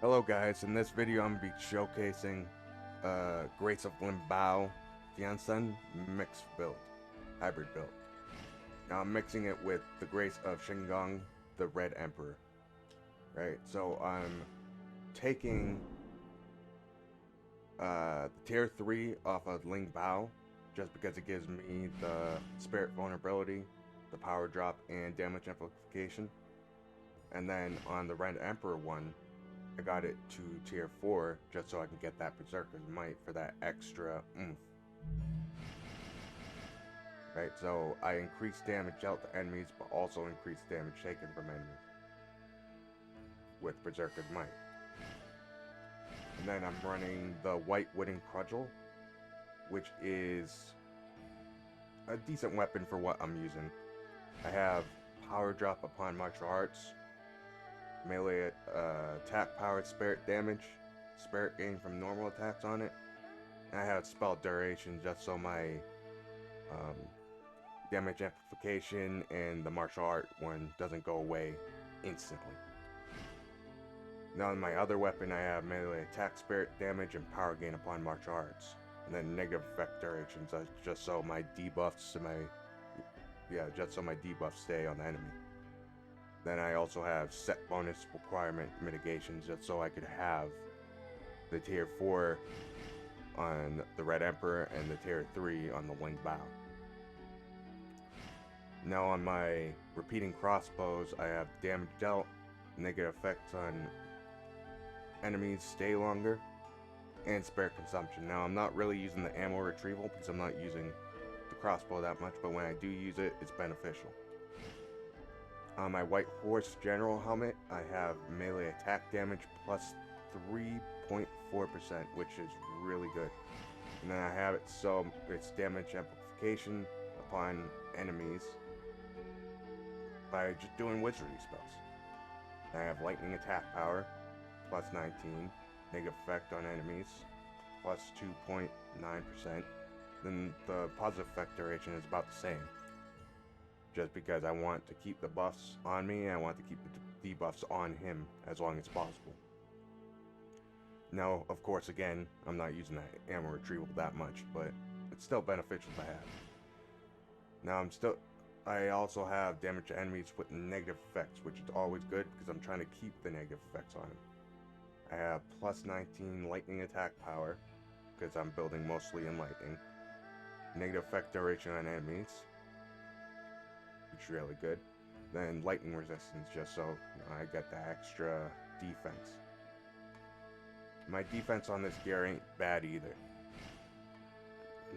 Hello guys, in this video I'm going to be showcasing Grace of Lingbao Tiansen mix build, hybrid build. Now I'm mixing it with the Grace of Shingang, the Red Emperor. Right, so I'm taking the tier 3 off of Lingbao just because it gives me the spirit vulnerability, the power drop, and damage amplification. And then on the Red Emperor one, I got it to tier 4 just so I can get that Berserker's Might for that extra oomph. Right, so I increase damage dealt to enemies, but also increase damage taken from enemies with Berserker's Might. And then I'm running the White Wooden Cudgel, which is a decent weapon for what I'm using. I have power drop upon martial arts, melee attack powered spirit damage, spirit gain from normal attacks on it, and I have spell duration just so my damage amplification and the martial art one doesn't go away instantly. Now in my other weapon I have melee attack spirit damage and power gain upon martial arts, and then negative effect durations just so my debuffs stay on the enemy. Then I also have set bonus requirement mitigations just so I could have the tier 4 on the Red Emperor and the tier 3 on the Lingbao. Now on my repeating crossbows I have damage dealt, negative effects on enemies stay longer, and spirit consumption. Now I'm not really using the ammo retrieval because I'm not using the crossbow that much, but when I do use it, it's beneficial. On my White Horse General helmet, I have melee attack damage plus 3.4%, which is really good. And then I have it so it's damage amplification upon enemies by just doing wizardry spells. I have lightning attack power plus 19, negative effect on enemies plus 2.9%. Then the positive effect duration is about the same, just because I want to keep the buffs on me and I want to keep the debuffs on him as long as possible. Now, of course, again, I'm not using that ammo retrieval that much, but it's still beneficial to have. Now, I also have damage to enemies with negative effects, which is always good because I'm trying to keep the negative effects on him. I have plus 19 lightning attack power because I'm building mostly in lightning. Negative effect duration on enemies, which is really good. Then lightning resistance, just so I get the extra defense. My defense on this gear ain't bad either.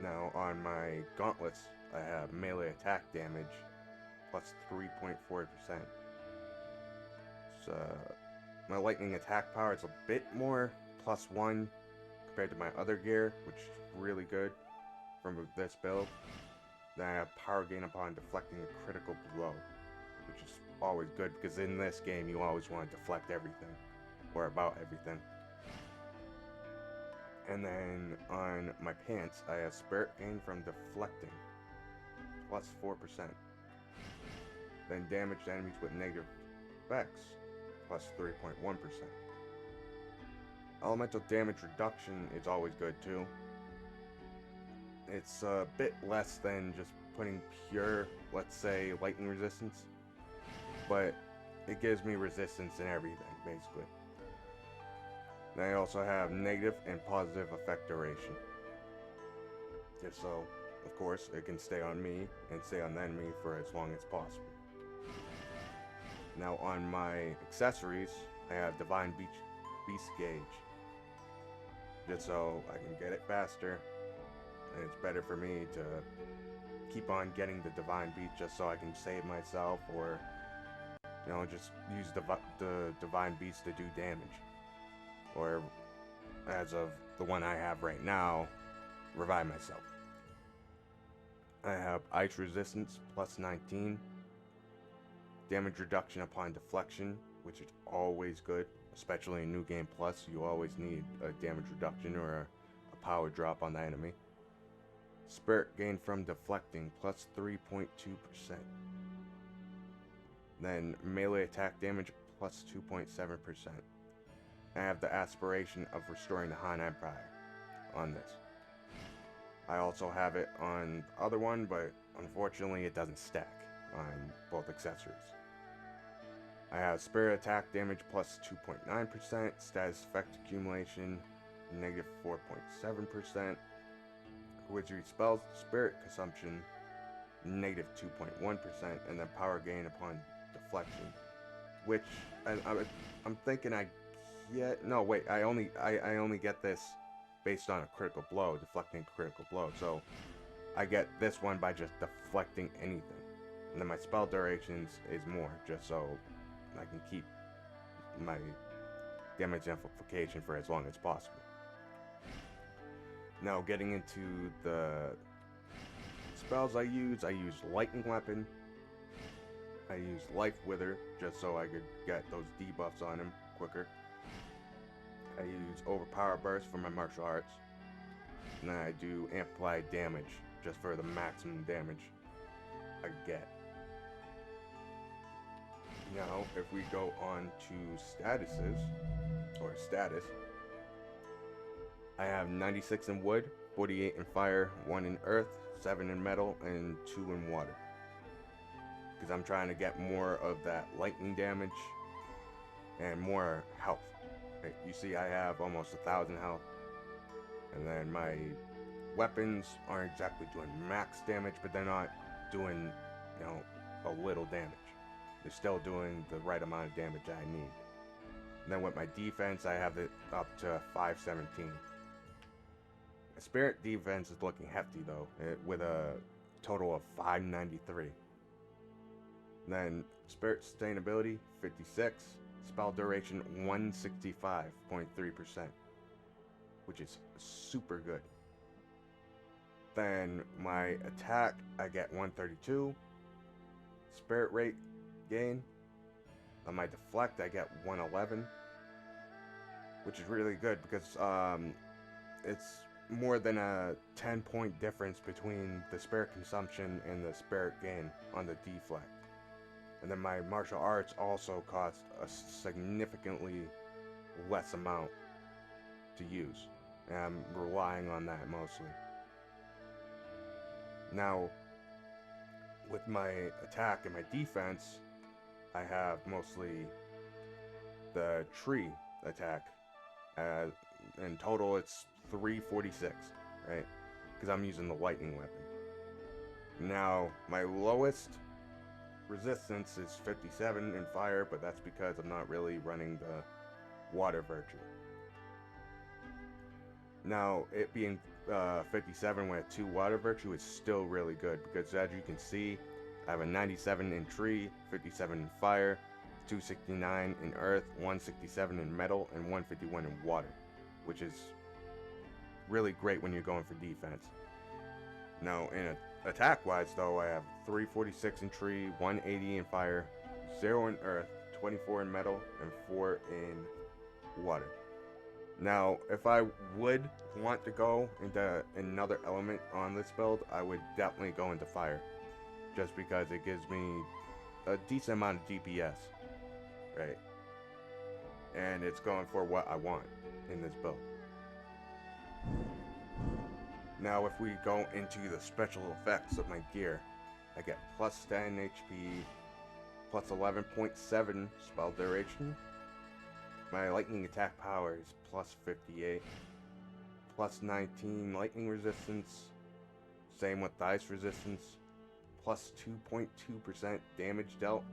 Now on my gauntlets, I have melee attack damage plus 3.4%. So my lightning attack power is a bit more, plus 1 compared to my other gear, which is really good from this build. Then I have power gain upon deflecting a critical blow, which is always good because in this game you always want to deflect everything, or about everything. And then on my pants I have spirit gain from deflecting, plus 4%. Then damage to enemies with negative effects, plus 3.1%. Elemental damage reduction is always good too. It's a bit less than just putting pure, let's say, lightning resistance, but it gives me resistance in everything, basically. Then I also have negative and positive effect duration, just so, of course, it can stay on me and stay on the enemy for as long as possible. Now on my accessories, I have Divine Beast Gauge, just so I can get it faster. And it's better for me to keep on getting the Divine Beast just so I can save myself, or just use the Divine Beast to do damage, or as of the one I have right now, revive myself. I have Ice Resistance plus 19, damage reduction upon deflection, which is always good, especially in New Game Plus. You always need a damage reduction or a power drop on the enemy. Spirit gain from deflecting plus 3.2%. Then melee attack damage plus 2.7%. I have the aspiration of restoring the Han Empire on this. I also have it on the other one, but unfortunately it doesn't stack on both accessories. I have spirit attack damage plus 2.9%, status effect accumulation negative 4.7%, wizardry spells spirit consumption negative 2.1%, and then power gain upon deflection, which I'm thinking I get. No, wait, I only get this based on a critical blow, deflecting critical blow. So I get this one by just deflecting anything, and then my spell durations is more, just so I can keep my damage amplification for as long as possible. Now getting into the spells I use Lightning Weapon. I use Life Wither just so I could get those debuffs on him quicker. I use Overpower Burst for my martial arts. And then I do Amplified Damage just for the maximum damage I get. Now, if we go on to statuses, or status, I have 96 in wood, 48 in fire, 1 in earth, 7 in metal, and 2 in water. Because I'm trying to get more of that lightning damage and more health. You see I have almost 1,000 health. And then my weapons aren't exactly doing max damage, but they're not doing, a little damage. They're still doing the right amount of damage I need. And then with my defense, I have it up to 517. Spirit defense is looking hefty though, with a total of 593. And then Spirit sustainability 56, spell duration 165.3%, which is super good. Then my attack, I get 132. Spirit rate gain. On my deflect, I get 111, which is really good because it's more than a 10-point difference between the spirit consumption and the spirit gain on the deflect. And then my martial arts also cost a significantly less amount to use, and I'm relying on that mostly. Now, with my attack and my defense, I have mostly the tree attack. In total, it's 346, right? Because I'm using the lightning weapon. Now, my lowest resistance is 57 in fire, but that's because I'm not really running the water virtue. Now, it being 57 with 2 water virtue is still really good, because as you can see, I have a 97 in tree, 57 in fire, 269 in earth, 167 in metal, and 151 in water, which is really great when you're going for defense. Now, in attack-wise, though, I have 346 in tree, 180 in fire, 0 in earth, 24 in metal, and 4 in water. Now, if I would want to go into another element on this build, I would definitely go into fire, just because it gives me a decent amount of DPS, right? And it's going for what I want in this build. Now, if we go into the special effects of my gear, I get plus 10 HP, plus 11.7 spell duration. My lightning attack power is plus 58, plus 19 lightning resistance, same with dice resistance, plus 2.2% damage dealt,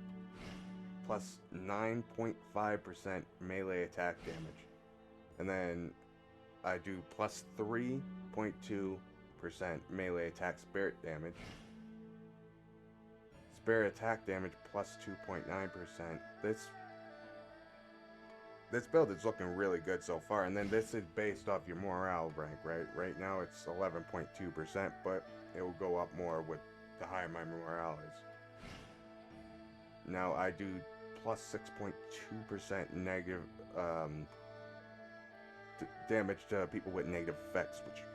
plus 9.5% melee attack damage. And then I do plus 3.2% melee attack spirit damage. Spirit attack damage plus 2.9%. This build is looking really good so far, and then this is based off your morale rank, right? Right now it's 11.2%, but it will go up more with the higher my morale is. Now I do plus 6.2% negative damage to people with negative effects, which is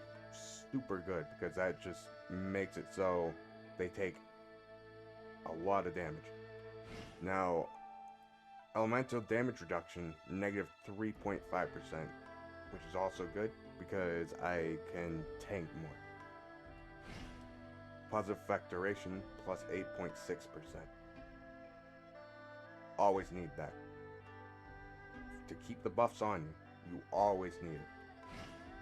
super good because that just makes it so they take a lot of damage. Now, Elemental damage reduction, negative 3.5%, which is also good because I can tank more. Positive effect duration, plus 8.6%. Always need that. To keep the buffs on you, you always need it.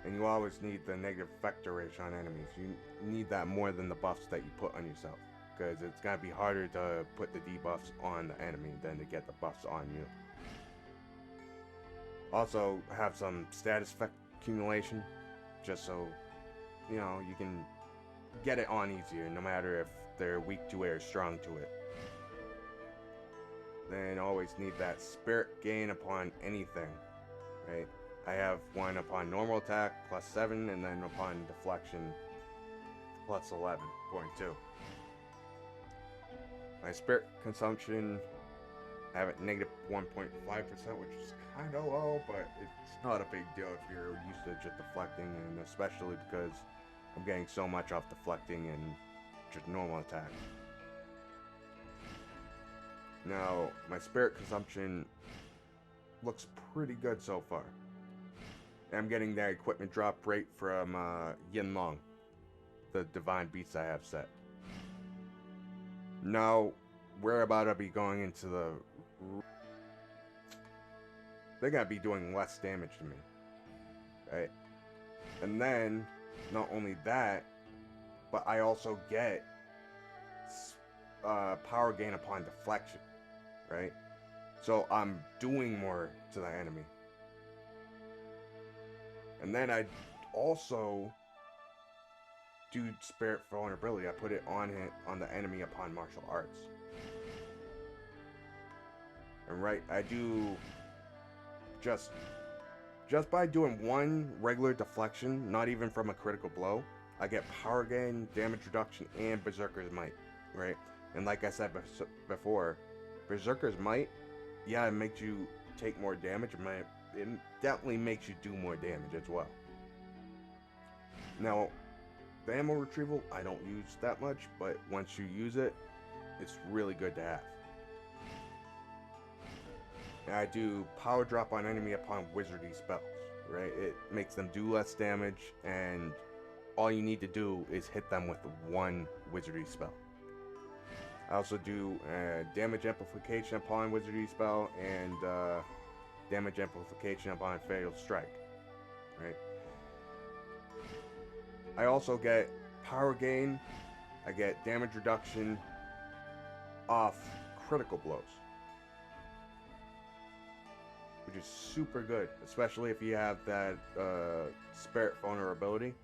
And you always need the negative effect duration on enemies. You need that more than the buffs that you put on yourself, because it's going to be harder to put the debuffs on the enemy than to get the buffs on you. Also have some status effect accumulation, just so, you know, you can get it on easier, no matter if they're weak to it or strong to it. Then always need that spirit gain upon anything, right? I have one upon normal attack, plus 7, and then upon deflection, plus 11.2. My spirit consumption, I have it negative 1.5%, which is kind of low, but it's not a big deal if you're used to just deflecting, and especially because I'm getting so much off deflecting and just normal attack. Now, my spirit consumption looks pretty good so far. I'm getting that equipment drop rate from Yin Long, the divine beasts I have set. Now, we're about to be going into the... They're going to be doing less damage to me, right? And then, not only that, but I also get power gain upon deflection, right? So I'm doing more to the enemy. And then I also do spirit vulnerability. I put it on the enemy upon martial arts. And right, I do just by doing one regular deflection, not even from a critical blow, I get power gain, damage reduction, and Berserker's Might, right? And like I said before, Berserker's Might, yeah, it makes you take more damage. It definitely makes you do more damage as well. Now, the ammo retrieval, I don't use that much, but once you use it, it's really good to have. And I do power drop on enemy upon wizardy spells, right? It makes them do less damage, and all you need to do is hit them with one wizardy spell. I also do damage amplification upon wizardy spell and damage amplification upon fatal strike, right? I also get power gain. I get damage reduction off critical blows, which is super good, especially if you have that spirit vulnerability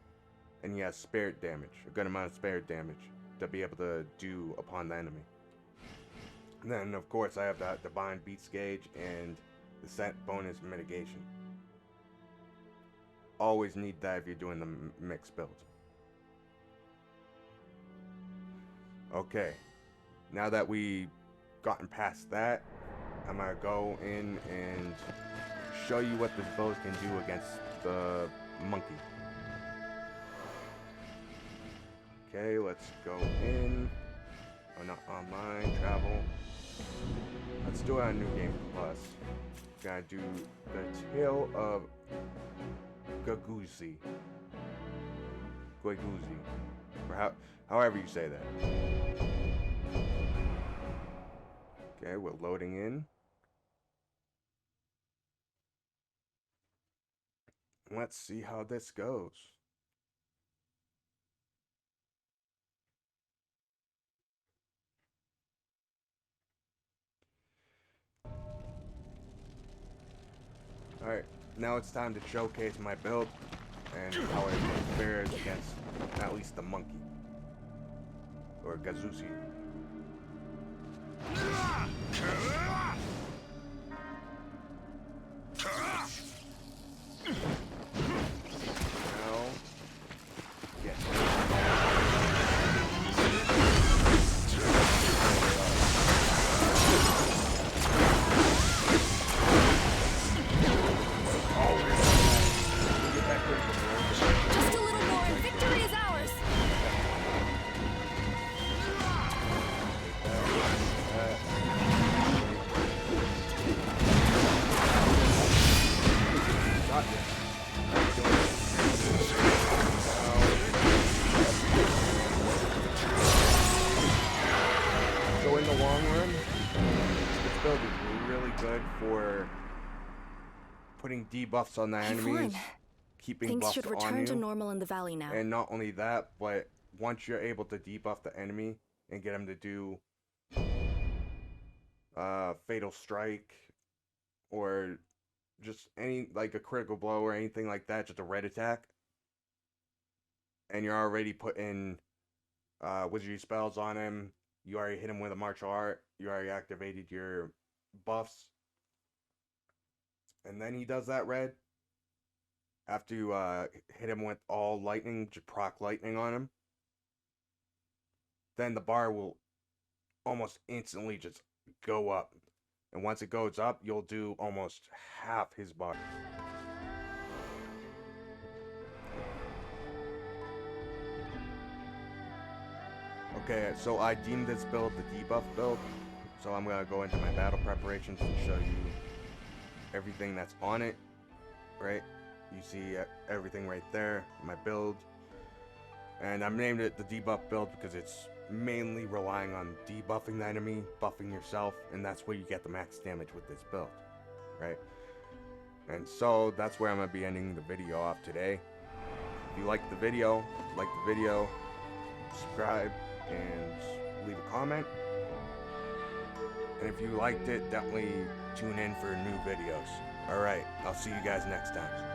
and you have spirit damage, a good amount of spirit damage to be able to do upon the enemy. And then, of course, I have that divine beast gauge and the set bonus mitigation. Always need that if you're doing the mixed build. Okay, now that we gotten past that, I'm gonna go in and show you what this build can do against the monkey. Okay, let's go in. Oh, not online, travel. Let's do it on New Game Plus. Gotta do the Tale of Gaguzi. Guiguzi. Or however you say that. Okay, we're loading in. Let's see how this goes. Alright, now it's time to showcase my build and how it fares against at least the monkey. Or Gazuzi. putting debuffs on the You've enemies, won. keeping Things buffs should on return you. to normal in the valley now. And not only that, but once you're able to debuff the enemy and get him to do fatal strike or just any like a critical blow or anything like that, just a red attack, and you're already putting wizardry spells on him, you already hit him with a martial art, you already activated your buffs, and then he does that red. After you hit him with all lightning, just proc lightning on him, then the bar will almost instantly just go up. And once it goes up, you'll do almost half his bar. Okay, so I deemed this build the debuff build. So I'm going to go into my battle preparations and show you everything that's on it, right? You see everything right there, my build. And I've named it the debuff build because it's mainly relying on debuffing the enemy, buffing yourself, and that's where you get the max damage with this build, right? And so that's where I'm going to be ending the video off today. If you liked the video, subscribe, and leave a comment. And if you liked it, definitely tune in for new videos. Alright, I'll see you guys next time.